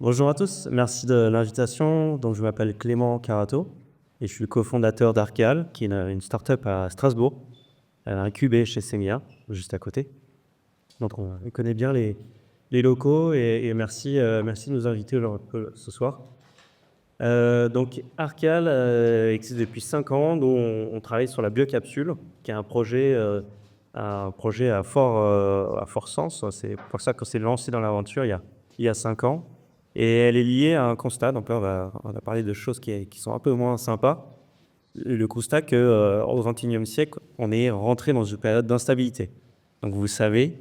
Bonjour à tous, merci de l'invitation. Donc, je m'appelle Clément Carato et je suis le cofondateur d'Arcal, qui est une startup à Strasbourg, incubée chez Semia, juste à côté. Donc, on connaît bien les locaux et merci de nous inviter ce soir. Donc, Arcal existe depuis 5 ans, dont on travaille sur la biocapsule, qui est un projet à fort sens. C'est pour ça qu'on s'est lancé dans l'aventure il y a 5 ans. Et elle est liée à un constat. Donc là, on va parler de choses qui sont un peu moins sympas. Le constat qu'au XXIe siècle, on est rentré dans une période d'instabilité. Donc vous savez,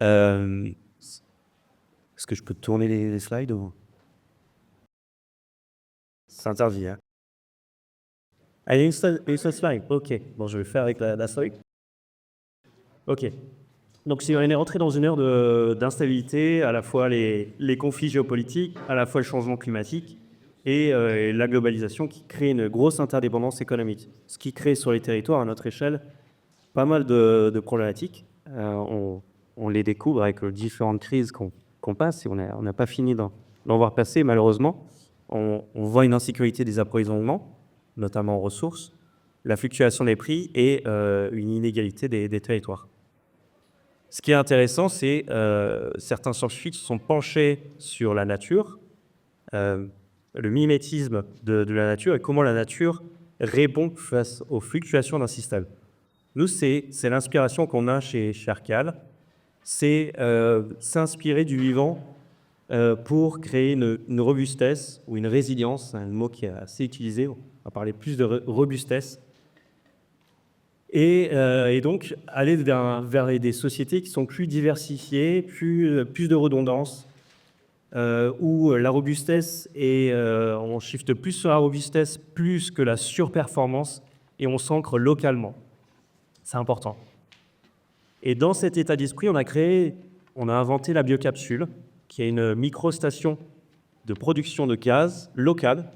euh, est-ce que je peux tourner les slides ou ça intervient? Ah, il y a une seule slide. Ok, bon, je vais faire avec la slide. Ok. Donc, si on est rentré dans une ère d'instabilité, à la fois les conflits géopolitiques, à la fois le changement climatique et la globalisation qui crée une grosse interdépendance économique. Ce qui crée sur les territoires, à notre échelle, pas mal de problématiques. On les découvre avec les différentes crises qu'on passe et on n'a pas fini d'en voir passer, malheureusement. On voit une insécurité des approvisionnements, notamment en ressources, la fluctuation des prix et une inégalité des territoires. Ce qui est intéressant, c'est certains scientifiques se sont penchés sur la nature, euh, le mimétisme de la nature et comment la nature répond face aux fluctuations d'un système. Nous, c'est l'inspiration qu'on a chez Arcal, c'est s'inspirer du vivant pour créer une robustesse ou une résilience, un mot qui est assez utilisé, on va parler plus de robustesse, et donc aller vers des sociétés qui sont plus diversifiées, plus de redondance, où la robustesse on shift plus sur la robustesse plus que la surperformance et on s'ancre localement. C'est important. Et dans cet état d'esprit, on a inventé la biocapsule, qui est une microstation de production de gaz locale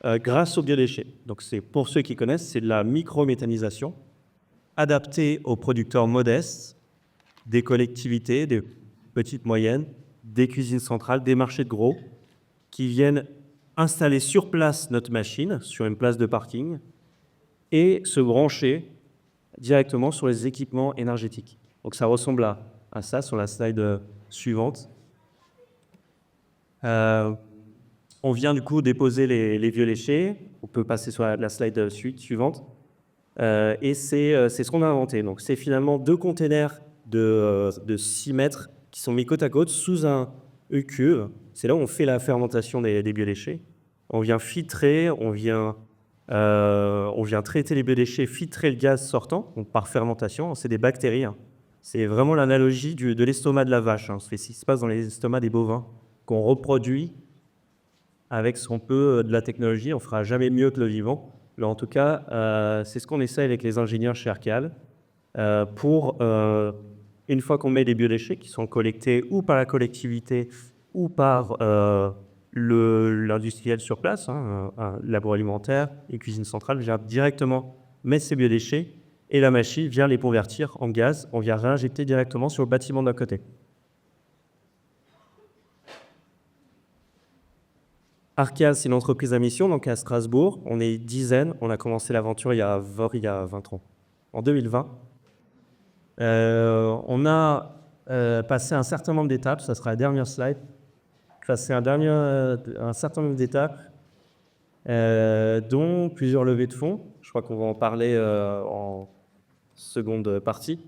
grâce aux biodéchets. Donc c'est, pour ceux qui connaissent, c'est de la microméthanisation adaptée aux producteurs modestes, des collectivités, des petites moyennes, des cuisines centrales, des marchés de gros, qui viennent installer sur place notre machine, sur une place de parking, et se brancher directement sur les équipements énergétiques. Donc ça ressemble à ça sur la slide suivante. On vient du coup déposer les vieux déchets. On peut passer sur la slide suivante. Et c'est ce qu'on a inventé. Donc c'est finalement 2 containers de 6 mètres qui sont mis côte à côte sous un cuve. C'est là où on fait la fermentation des biodéchets. On vient filtrer, on vient traiter les biodéchets, filtrer le gaz sortant, donc par fermentation. C'est des bactéries. C'est vraiment l'analogie de l'estomac de la vache. C'est ce qui se passe dans les estomacs des bovins, qu'on reproduit avec ce qu'on peut de la technologie. On ne fera jamais mieux que le vivant. Mais en tout cas, c'est ce qu'on essaie avec les ingénieurs chez Arcal pour, une fois qu'on met les biodéchets qui sont collectés ou par la collectivité ou par l'industriel sur place, un labo alimentaire, une cuisine centrale, vient directement mettre ces biodéchets et la machine vient les convertir en gaz. On vient réinjecter directement sur le bâtiment d'un côté. Arcal, c'est une entreprise à mission, donc à Strasbourg. On est dizaines. On a commencé l'aventure il y a 20 ans, en 2020. On a passé un certain nombre d'étapes. Ça sera la dernière slide. Passé un certain nombre d'étapes, dont plusieurs levées de fonds. Je crois qu'on va en parler en seconde partie.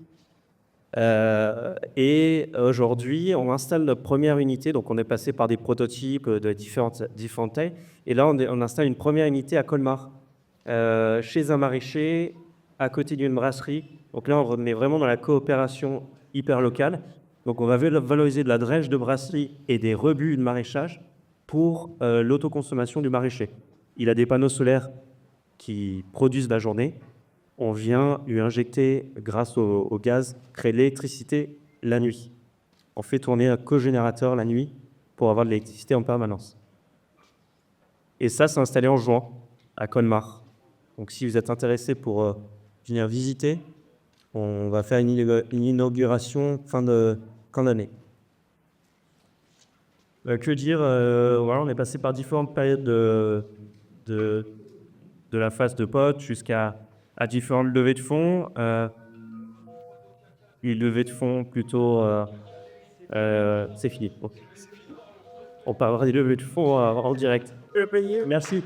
Et aujourd'hui, on installe notre première unité. Donc, on est passé par des prototypes de différentes tailles. Et là, on installe une première unité à Colmar, chez un maraîcher, à côté d'une brasserie. Donc là, on est vraiment dans la coopération hyper locale. Donc, on va valoriser de la drèche de brasserie et des rebuts de maraîchage pour l'autoconsommation du maraîcher. Il a des panneaux solaires qui produisent la journée. On vient lui injecter, grâce au gaz, créer de l'électricité la nuit. On fait tourner un cogénérateur la nuit pour avoir de l'électricité en permanence. Et ça, c'est installé en juin, à Colmar. Donc si vous êtes intéressé pour venir visiter, on va faire une inauguration fin d'année. Que dire, voilà, on est passé par différentes périodes de de la phase de potes jusqu'à différentes levées de fonds. Une levée de fonds plutôt, c'est fini. Bon, on parlera des levées de fonds, en direct. Merci.